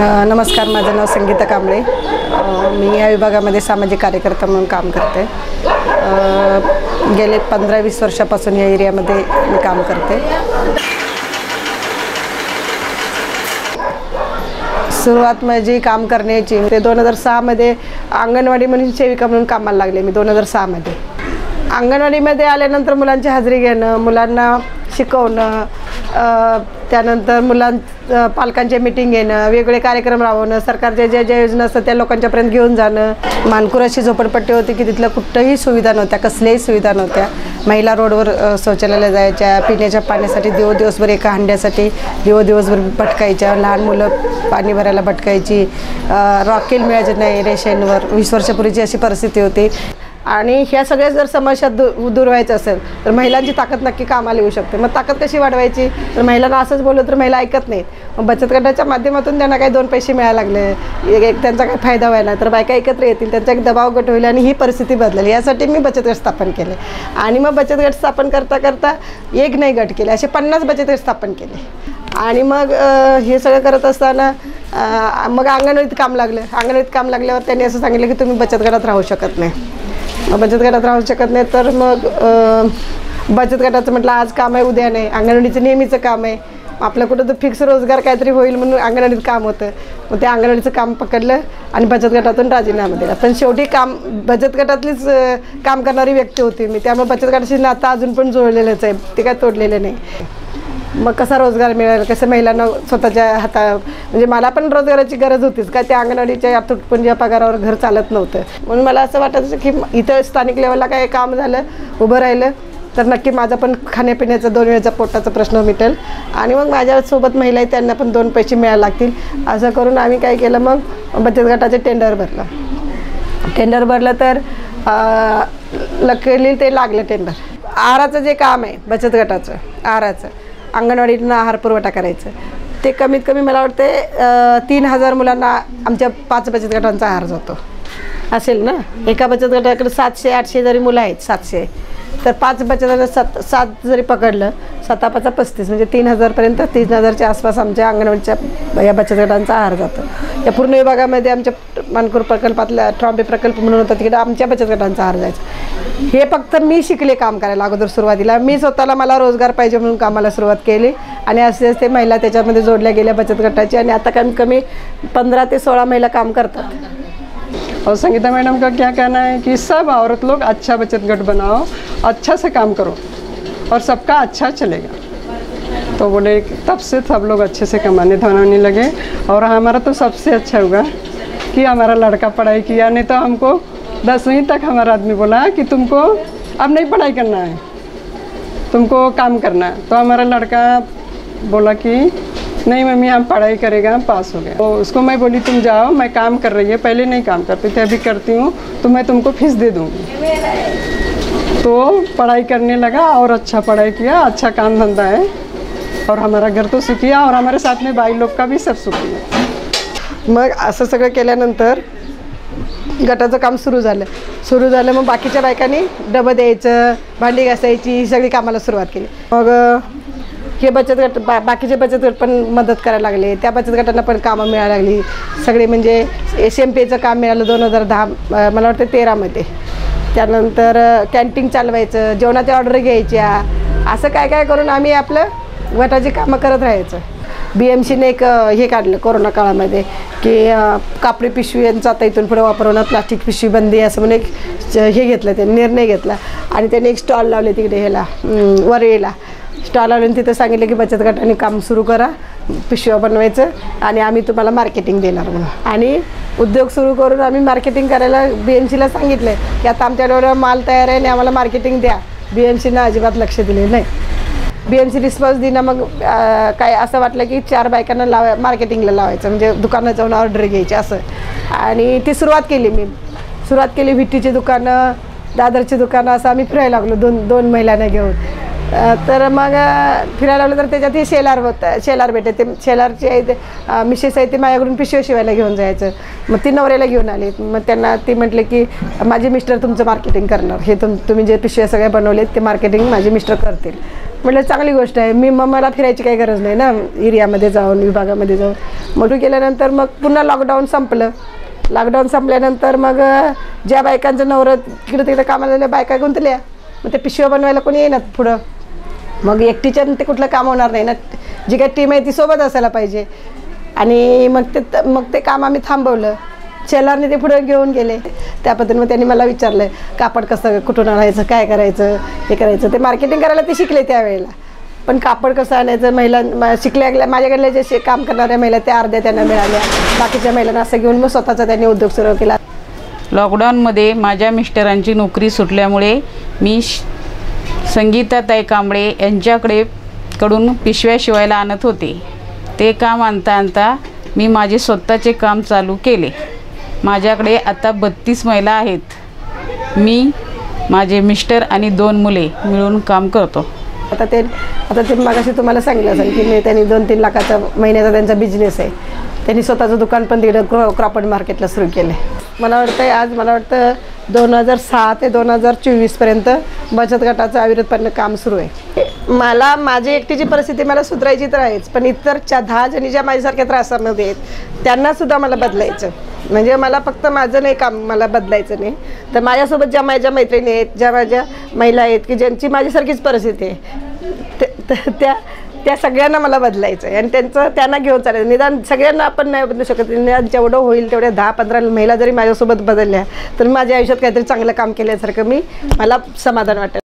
नमस्कार, माझं नाव संगीता कांबळे. मी या विभागामध्ये सामाजिक कार्यकर्ता म्हणून काम करते. गेले 15-20 वर्षापासून या एरियामध्ये मी काम करते. सुरुवात माझी काम करण्याची ते 2006 मध्ये अंगणवाडी म्हणून सेविका म्हणून कामाला लागले. मी 2006 मध्ये अंगणवाडीमध्ये आल्यानंतर मुलांची हजेरी घेणं, मुलांना शिकवणं, त्यानंतर पालकांचे मीटिंग घेणं, वेगवेगळे कार्यक्रम राबवणं, सरकारच्या ज्या योजना असतात त्या लोकांच्यापर्यंत घेऊन जाणं. मानकुर अशी झोपडपट्टी होती की तिथल्या कुठंही सुविधा नव्हत्या, कसल्याही सुविधा नव्हत्या. महिला रोडवर शौचालयाला जायच्या, पिण्याच्या पाण्यासाठी दिवसभर एका हंड्यासाठी दिवसभर भटकायच्या. लहान मुलं पाणी भरायला भटकायची. रॉकेल मिळायचे नाही रेशनवर. 20 वर्षापूर्वीची अशी परिस्थिती होती. आणि ह्या सगळ्या जर समस्या दूर व्हायचं असेल तर महिलांची ताकद नक्की कामाला येऊ शकते. मग ताकद कशी वाढवायची? तर महिलांना असंच बोललं तर महिला ऐकत नाहीत. मग बचत गटाच्या माध्यमातून त्यांना काही 2 पैसे मिळायला लागले, त्यांचा काही फायदा व्हायला, तर बायका एकत्र येतील, त्यांचा एक दबाव गट होईल आणि ही परिस्थिती बदलेली. यासाठी मी बचत गट स्थापन केले. आणि मग बचत गट स्थापन करता करता एक नाही गट केले, असे 50 बचत गट स्थापन केले. आणि मग हे सगळं करत असताना मग अंगणवाडीत काम लागलं. अंगणवाडीत काम लागल्यावर त्यांनी असं सांगितलं की तुम्ही बचत गटात राहू शकत नाही. बचत गटात राहू शकत नाही तर मग बचत गटाचं म्हटलं आज काम आहे उद्या नाही. अंगणवाडीचं नेहमीचं काम आहे, आपलं कुठं तर फिक्स रोजगार काहीतरी होईल म्हणून अंगणवाडीत काम होतं. मग ते अंगणवाडीचं काम पकडलं आणि बचत गटातून राजीनामा दिला. पण शेवटी काम बचत गटातलीच काम करणारी व्यक्ती होती मी, त्यामुळे बचत गटाशी नातं अजून पण जोडलेलंच आहे, ते काय तोडलेलं नाही. मग कसा रोजगार मिळेल, कसं महिलांना स्वतःच्या म्हणजे मला पण रोजगाराची गरज होतीच. काय त्या अंगणवाडीच्या तुटपुंज्या पगारावर घर चालत नव्हतं. म्हणून मला असं वाटायचं की इथं स्थानिक लेवलला काय काम झालं, उभं राहिलं तर नक्की माझा पण खाण्यापिण्याचा 2 वेळेचा पोटाचा प्रश्न मिटेल. आणि मग माझ्यासोबत महिला आहेत त्यांना पण 2 पैसे मिळायला लागतील. असं करून आम्ही काय केलं, मग बचत गटाचे टेंडर भरलं तर लकीली ते लागलं टेंडर. आहाराचं जे काम आहे बचत गटाचं, आहाराचं अंगणवाडीतून आहार पुरवठा करायचं, ते कमीत कमी मला वाटते 3000 मुलांना आमच्या 5 बचत गटांचा आहार जातो असेल ना. एका बचत गटाकडे 700-800 जरी मुलं आहेत, 700 तर 5 बचत गटात 7 जरी पकडलं, 7×5 35 म्हणजे 3000पर्यंत, 3000च्या आसपास आमच्या अंगणवाडीच्या या बचत गटांचा आहार जातो. या पूर्ण विभागामध्ये आमच्या मानकुर प्रकल्पातल्या ट्रॉम्बे प्रकल्प म्हणून होता, तिकडे आमच्या बचत गटांचा आहार जायचा. हे फक्त मी शिकले काम करायला. अगोदर सुरुवातीला मी स्वतःला मला रोजगार पाहिजे म्हणून कामाला सुरुवात केली आणि असे ते महिला त्याच्यामध्ये जोडल्या गेल्या बचत गटाची. आणि आता कमीत कमी 15 ते 16 महिला काम करतात. और संगीता मैडम का क्या कहना है कि सब औरत लोग अच्छा बचत गट बनाओ, अच्छा से काम करो और सबका अच्छा चलेगा. तो बोले तब से सब लोग अच्छे से कमाने धमाने लगे. और हमारा तो सबसे अच्छा हुआ कि हमारा लड़का पढ़ाई किया, नहीं तो हमको 10वीं तक हमारा आदमी बोला कि तुमको अब नहीं पढ़ाई करना है, तुमको काम करना है. तो हमारा लड़का बोला कि नहीं मम्मी हम पढ़ाई करेगा, हम पास हो गया. तो उसको मैं बोली तुम जाओ, मैं काम कर रही है, पहले नहीं काम करती थी, अभी करती हूँ, तो मैं तुमको फीस दे दूँगी. तो पढ़ाई करने लगा और अच्छा पढ़ाई किया, अच्छा काम धंधा है. और हमारा घर तो सुखी है और हमारे साथ में भाई लोग का भी सब सुखी है. मग असं सगळं केल्यानंतर गटाचं काम सुरू झालं. मग बाकीच्या बायकांनी डबं द्यायचं, भांडी घासायची, ही सगळी कामाला सुरुवात केली. मग हे बचत गट बाकीचे बचत गट पण मदत करायला लागले. त्या बचत गटांना पण कामं मिळायला लागली सगळे. म्हणजे SMP काम मिळालं 2010 मला वाटतं 13 मध्ये. त्यानंतर कॅन्टीन चालवायचं, जेवणाच्या ऑर्डर घ्यायच्या, असं काय करून आम्ही आपलं गटाची कामं करत राहायचं. BMCने एक हे काढलं कोरोना काळामध्ये की कापडी पिशवींचा आता इथून पुढे वापरणं, प्लास्टिक पिशवी बंदी असं म्हणून एक हे घेतलं, ते निर्णय घेतला. आणि त्याने एक स्टॉल लावले तिकडे वरळीला स्टॉल लावले. तिथं सांगितलं की बचत गटाने काम सुरू करा, पिशव्या बनवायचं आणि आम्ही तुम्हाला मार्केटिंग देणार म्हणून. आणि उद्योग सुरू करून आम्ही मार्केटिंग करायला BMCला सांगितलं की आता आमच्याकडे माल तयार आहे आणि आम्हाला मार्केटिंग द्या. BMCनं अजिबात लक्ष दिले नाही. BMC रिस्पॉन्स दिना. मग काय असं वाटलं की 4 बायकांना मार्केटिंगला लावायचं, म्हणजे दुकानात जाऊन ऑर्डर घ्यायची असं. आणि ती सुरुवात केली. विटीची दुकानं, दादरची दुकानं असं आम्ही फिरायला लागलो 2 महिलांना घेऊन. तर मग फिरायला लागलो तर त्याच्यात हे शेलार भेटे. ते शेलारचे आहे ते मिसेस आहे, ते माझ्याकडून पिशव्या शिवायला घेऊन जायचं. मग ती नवऱ्याला घेऊन आली. मग त्यांना ती म्हटले की माझे मिस्टर तुमचं मार्केटिंग करणार, हे तुम्ही जे पिशव्या सगळ्या बनवलेत ते मार्केटिंग माझे मिस्टर करतील. म्हटलं चांगली गोष्ट आहे. मला फिरायची काही गरज नाही ना एरियामध्ये जाऊन, विभागामध्ये जाऊन. मग केल्यानंतर मग पुन्हा लॉकडाऊन संपलं. लॉकडाऊन संपल्यानंतर मग ज्या बायकांचं नवरं तिकडे तिकडे कामाला आलेल्या बायका गुंतल्या. मग ते पिशव्या बनवायला कोणी येणार पुढं. मग एकटीच्या ते कुठलं काम होणार नाही ना. जी काही टीम आहे ती सोबत असायला पाहिजे. आणि मग ते काम आम्ही थांबवलं. शेलारने ते पुढे घेऊन गेले. त्या पद्धतीने मग त्यांनी मला विचारलं कापड कसं कुठून आणायचं, काय करायचं, हे करायचं. ते मार्केटिंग करायला ते शिकले त्यावेळेला. पण कापड कसं आणायचं महिला शिकल्या माझ्याकडल्या जे काम करणाऱ्या महिला त्या अर्ध्या त्यांना मिळाल्या. बाकीच्या महिलांना असं घेऊन मग स्वतःचा त्यांनी उद्योग सुरू केला. लॉकडाऊनमध्ये माझ्या मिस्टरांची नोकरी सुटल्यामुळे मी संगीताताई कांबळे यांच्याकडून पिशव्या शिवायला आणत होते. ते काम आणता आणता मी माझे स्वतःचे काम चालू केले. माझ्याकडे आता 32 महिला आहेत. मी, माझे मिस्टर आणि 2 मुले मिळून काम करतो. आता ते मगाशी तुम्हाला सांगितलं असेल की त्यांनी 2-3 लाखाचा महिन्याचा त्यांचा बिझनेस आहे. त्यांनी स्वतःचं दुकान पण तिकडं क्रॉफर्ड मार्केटला सुरू केलं आहे. मला वाटतं 2006 ते 2024पर्यंत बचत गटाचं अविरतपणे काम सुरू आहे. माझी एकटीची परिस्थिती मला सुधारायची तर आहेच, पण इतर 10 जणी ज्या माझ्यासारख्या त्रासामध्ये आहेत त्यांनासुद्धा मला बदलायचं. म्हणजे मला फक्त माझं नाही काम मला बदलायचं नाही, तर माझ्यासोबत ज्या माझ्या मैत्रिणी आहेत, ज्या माझ्या महिला आहेत की ज्यांची माझ्यासारखीच परिस्थिती आहे, त्या सगळ्यांना मला बदलायचं आहे. आणि त्यांना घेऊन चालायचं. निदान सगळ्यांना आपण नाही बदलू शकत. निदान जेवढं होईल तेवढ्या 10-15 महिला जरी माझ्यासोबत बदलल्या तर माझ्या आयुष्यात काहीतरी चांगलं काम केल्यासारखं मला समाधान वाटेल.